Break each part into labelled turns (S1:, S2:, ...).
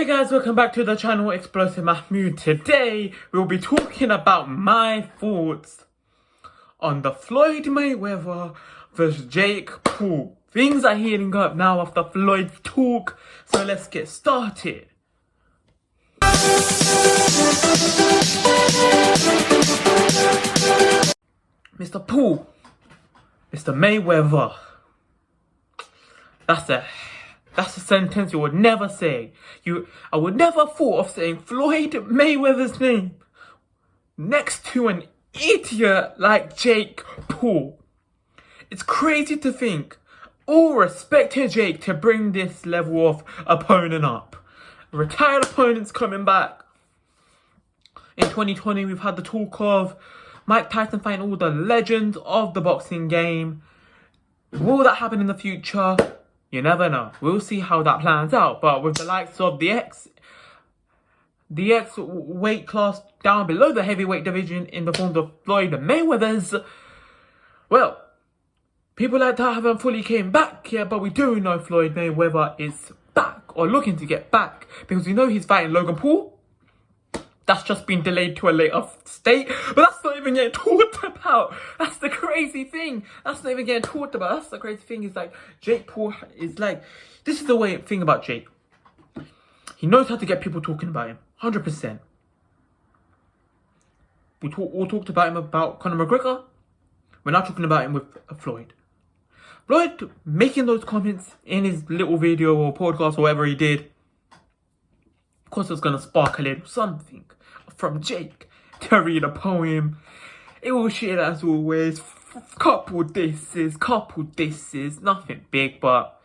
S1: Guys, welcome back to the channel Explosive Mahmood. Today we'll be talking about my thoughts on the Floyd Mayweather versus Jake Paul. Things are heating up now after Floyd's talk, so let's get started. Mr. Paul, Mr. Mayweather, that's a sentence you would never say. I would never thought of saying Floyd Mayweather's name next to an idiot like Jake Paul. It's crazy to think. All respect to Jake to bring this level of opponent up. Retired opponents coming back. In 2020, we've had the talk of Mike Tyson fighting all the legends of the boxing game. Will that happen in the future? You never know. We'll see how that plans out. But with the likes of the X weight class down below the heavyweight division in the form of Floyd Mayweather's, well, people like that haven't fully came back yet, but we do know Floyd Mayweather is back or looking to get back because we know he's fighting Logan Paul. That's just been delayed to a later state, but that's not even getting talked about. That's the crazy thing. That's not even getting talked about. That's the crazy thing is like Jake Paul is like, this is the thing about Jake. He knows how to get people talking about him, 100%. We all talked about him about Conor McGregor. We're now talking about him with Floyd. Floyd making those comments in his little video or podcast or whatever he did. Of course, it's going to spark a little something from Jake to read a poem. It will shit as always. Couple disses, nothing big, but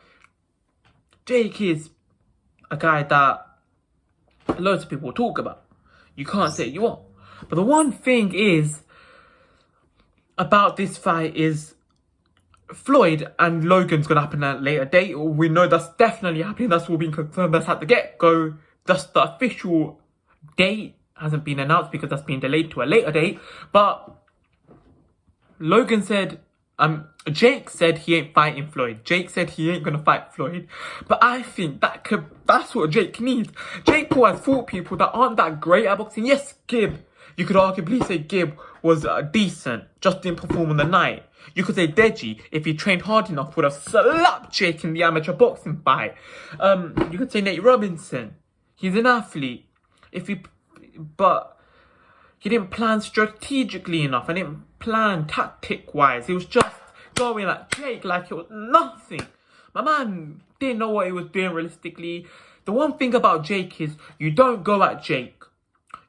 S1: Jake is a guy that loads of people talk about. You can't say you won't. But the one thing is about this fight is Floyd and Logan's going to happen at a later date. We know that's definitely happening. That's all been confirmed. That's at the get-go. Just the official date hasn't been announced because that's been delayed to a later date. But Logan said, Jake said he ain't fighting Floyd. Jake said he ain't gonna fight Floyd. But I think that's what Jake needs. Jake Paul has fought people that aren't that great at boxing. Yes, Gibb. You could arguably say Gibb was decent, just didn't perform on the night. You could say Deji, if he trained hard enough, would have slapped Jake in the amateur boxing fight. You could say Nate Robinson. He's an athlete. But he didn't plan strategically enough. I didn't plan tactic-wise. He was just going at Jake like it was nothing. My man didn't know what he was doing realistically. The one thing about Jake is you don't go at Jake.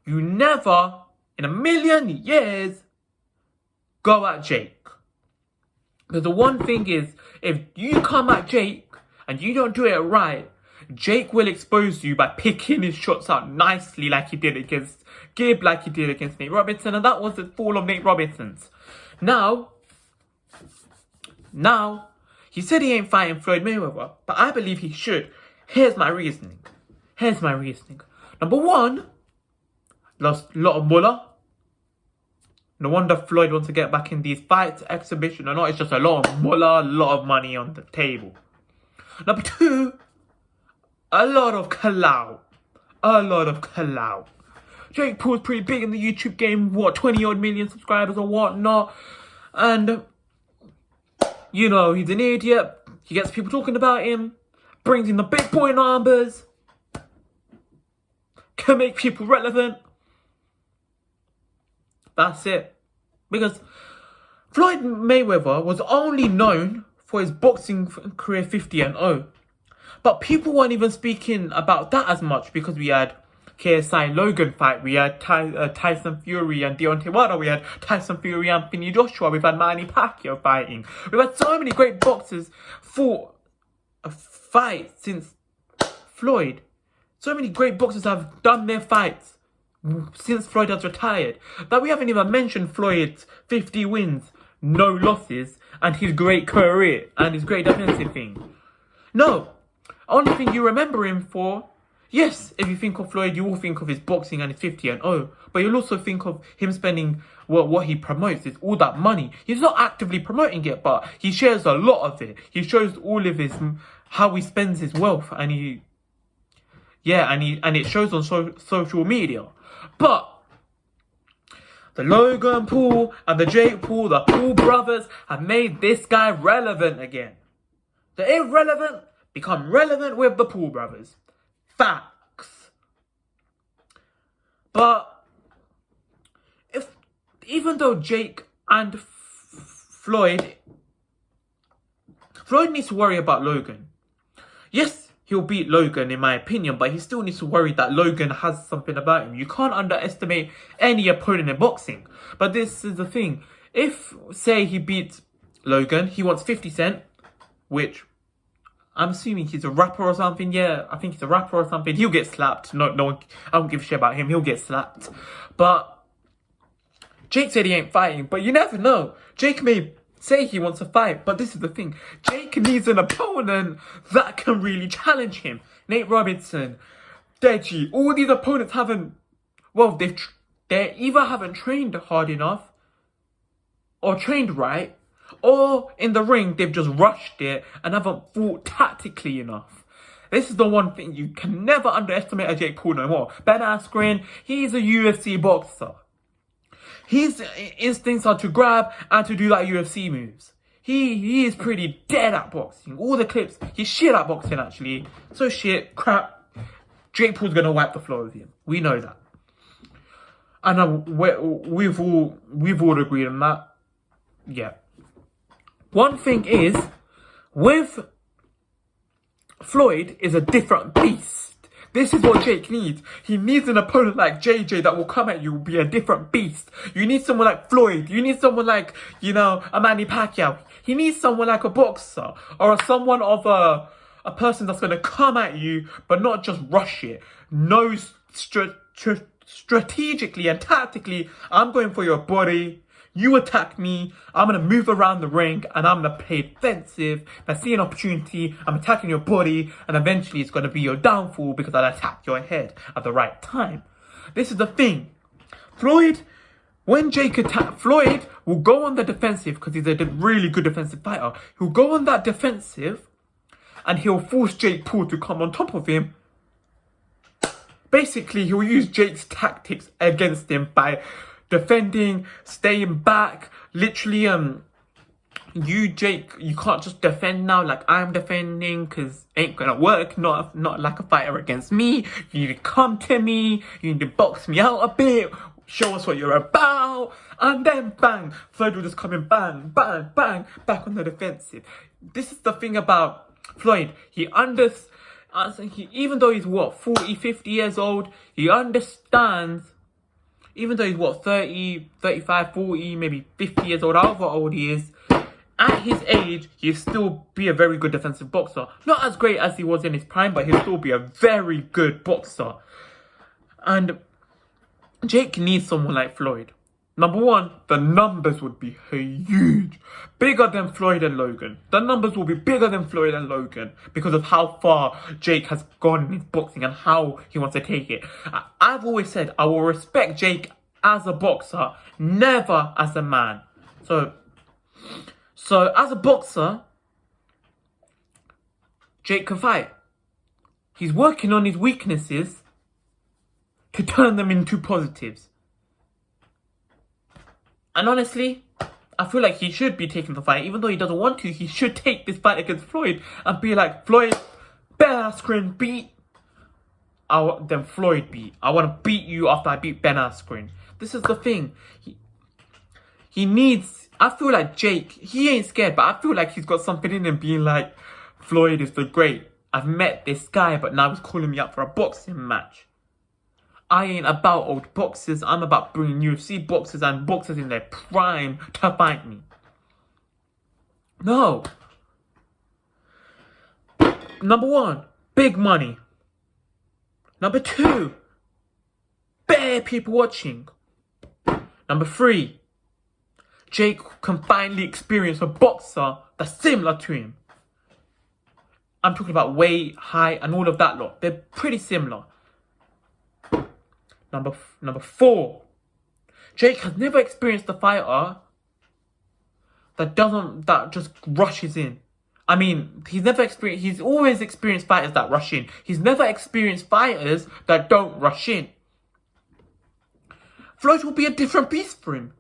S1: You never, in a million years, go at Jake. Because the one thing is, if you come at Jake and you don't do it right, Jake will expose you by picking his shots out nicely like he did against Gibb, like he did against Nate Robinson, and that was the fall of Nate Robinson's. Now, he said he ain't fighting Floyd Mayweather, but I believe he should. Here's my reasoning. Number one, lost a lot of mullah. No wonder Floyd wants to get back in these fights, exhibition or not. It's just a lot of mullah, a lot of money on the table. Number two, a lot of clout. Jake Paul's pretty big in the YouTube game. 20 odd million subscribers or whatnot. And, you know, he's an idiot. He gets people talking about him. Brings in the big boy numbers. Can make people relevant. That's it. Because Floyd Mayweather was only known for his boxing career 50-0. But people weren't even speaking about that as much because we had KSI Logan fight, we had Tyson Fury and Deontay Wilder, we had Tyson Fury and Anthony Joshua, we've had Manny Pacquiao fighting. We've had so many great boxers fought a fight since Floyd. So many great boxers have done their fights since Floyd has retired that we haven't even mentioned Floyd's 50 wins, no losses, and his great career and his great defensive thing. No. Only thing you remember him for, yes, if you think of Floyd, you will think of his boxing and his 50-0. But you'll also think of him spending what he promotes is all that money. He's not actively promoting it, but he shares a lot of it. He shows all of his how he spends his wealth, and Yeah, and it shows on social media. But the Logan Paul and the Jake Paul, the Paul brothers, have made this guy relevant again. The irrelevant become relevant with the Paul brothers. Facts. But even though Jake and Floyd needs to worry about Logan. Yes, he'll beat Logan in my opinion, but he still needs to worry that Logan has something about him. You can't underestimate any opponent in boxing. But this is the thing. If, say, he beats Logan, he wants 50 Cent, which I'm assuming he's a rapper or something. Yeah, I think he's a rapper or something. He'll get slapped. No one, I don't give a shit about him. He'll get slapped. But Jake said he ain't fighting, but you never know. Jake may say he wants to fight, but this is the thing. Jake needs an opponent that can really challenge him. Nate Robinson, Deji, all these opponents haven't, well, they either haven't trained hard enough, or trained right, or in the ring, they've just rushed it and haven't fought tactically enough. This is the one thing you can never underestimate a Jake Paul no more. Ben Askren, he's a UFC boxer. His instincts are to grab and to do like UFC moves. He is pretty dead at boxing. All the clips, he's shit at boxing actually. So shit, crap. Jake Paul's gonna wipe the floor with him. We know that. And we've all agreed on that. Yeah. One thing is, with Floyd is a different beast. This is what Jake needs. He needs an opponent like JJ that will come at you, be a different beast. You need someone like Floyd. You need someone like, a Manny Pacquiao. He needs someone like a boxer or someone of a person that's going to come at you, but not just rush it. No, strategically and tactically, I'm going for your body. You attack me, I'm going to move around the ring and I'm going to play defensive. If I see an opportunity, I'm attacking your body and eventually it's going to be your downfall because I'll attack your head at the right time. This is the thing. Floyd, when Jake attacks, Floyd will go on the defensive because he's a really good defensive fighter. He'll go on that defensive and he'll force Jake Paul to come on top of him. Basically, he'll use Jake's tactics against him by defending, staying back, literally, you, Jake, you can't just defend now like I'm defending because ain't gonna work, not like a fighter against me. You need to come to me, you need to box me out a bit, show us what you're about, and then bang, Floyd will just come in, bang, bang, bang, back on the defensive. This is the thing about Floyd, even though he's 40, 50 years old, he understands. Even though he's 30, 35, 40, maybe 50 years old, however old he is, at his age, he'll still be a very good defensive boxer. Not as great as he was in his prime, but he'll still be a very good boxer. And Jake needs someone like Floyd. Number one, the numbers would be huge. Bigger than Floyd and Logan. The numbers will be bigger than Floyd and Logan because of how far Jake has gone in his boxing and how he wants to take it. I've always said I will respect Jake as a boxer, never as a man. So as a boxer, Jake can fight. He's working on his weaknesses to turn them into positives. And honestly, I feel like he should be taking the fight. Even though he doesn't want to, he should take this fight against Floyd and be like, Floyd, Ben Askren beat, then Floyd beat. I want to beat you after I beat Ben Askren. This is the thing. He needs, I feel like Jake, he ain't scared, but I feel like he's got something in him being like, Floyd is the great. I've met this guy, but now he's calling me up for a boxing match. I ain't about old boxers. I'm about bringing UFC boxers and boxers in their prime to fight me. No. Number one, big money. Number two, bare people watching. Number three, Jake can finally experience a boxer that's similar to him. I'm talking about weight, height, and all of that lot. They're pretty similar. Number four, Jake has never experienced a fighter that just rushes in. I mean, he's always experienced fighters that rush in. He's never experienced fighters that don't rush in. Floyd will be a different beast for him.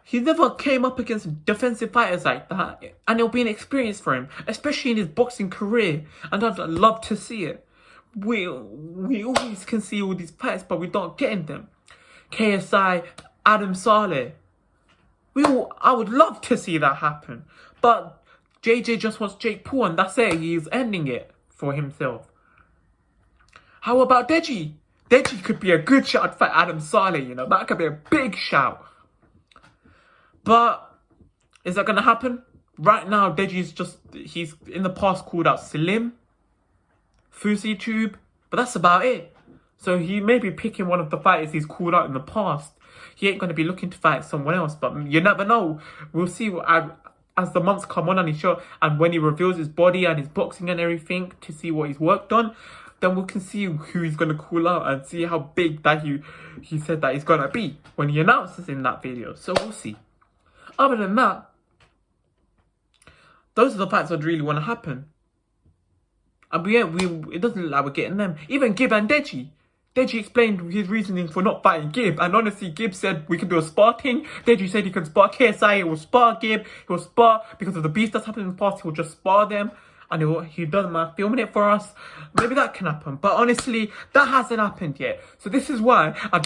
S1: He never came up against defensive fighters like that, and it'll be an experience for him, especially in his boxing career, and I'd love to see it. We always can see all these fights, but we don't get in them. KSI, Adam Saleh. I would love to see that happen, but JJ just wants Jake Paul, and that's it. He's ending it for himself. How about Deji? Deji could be a good shout for Adam Saleh, you know. That could be a big shout. But is that going to happen? Right now, he's in the past called out Slim, Fusi Tube, but that's about it. So he may be picking one of the fighters he's called out in the past. He ain't going to be looking to fight someone else, but you never know. We'll see as the months come on his show, and when he reveals his body and his boxing and everything to see what he's worked on, then we can see who he's going to call out and see how big that he said that he's going to be when he announces in that video. So we'll see. Other than that, those are the fights that really want to happen. And it doesn't look like we're getting them. Even Gib and Deji. Deji explained his reasoning for not fighting Gib. And honestly, Gib said we can do a spar thing. Deji said he can spar KSI. He will spar Gib. He will spar because of the beast that's happened in the past. He will just spar them. And he doesn't mind filming it for us. Maybe that can happen. But honestly, that hasn't happened yet. So this is why I'm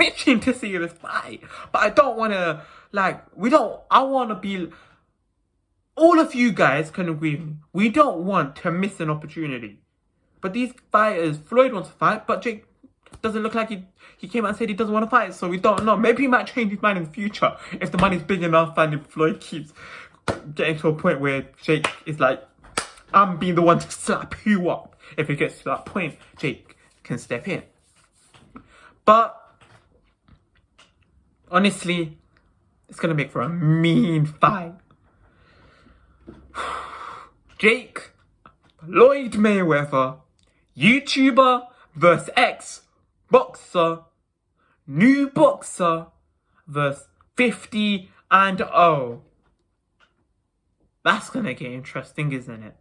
S1: itching to see this fight. But I don't want to, I want to be, all of you guys can agree with me. We don't want to miss an opportunity. But these fighters, Floyd wants to fight, but Jake doesn't look like he came out and said he doesn't want to fight. So we don't know. Maybe he might change his mind in the future if the money's big enough and if Floyd keeps getting to a point where Jake is like, I'm being the one to slap you up. If it gets to that point, Jake can step in. But honestly, it's going to make for a mean fight. Jake, Floyd Mayweather, YouTuber versus ex-boxer, new boxer versus 50-0. That's gonna get interesting, isn't it?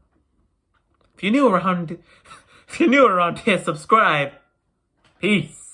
S1: If you're new around here, subscribe. Peace.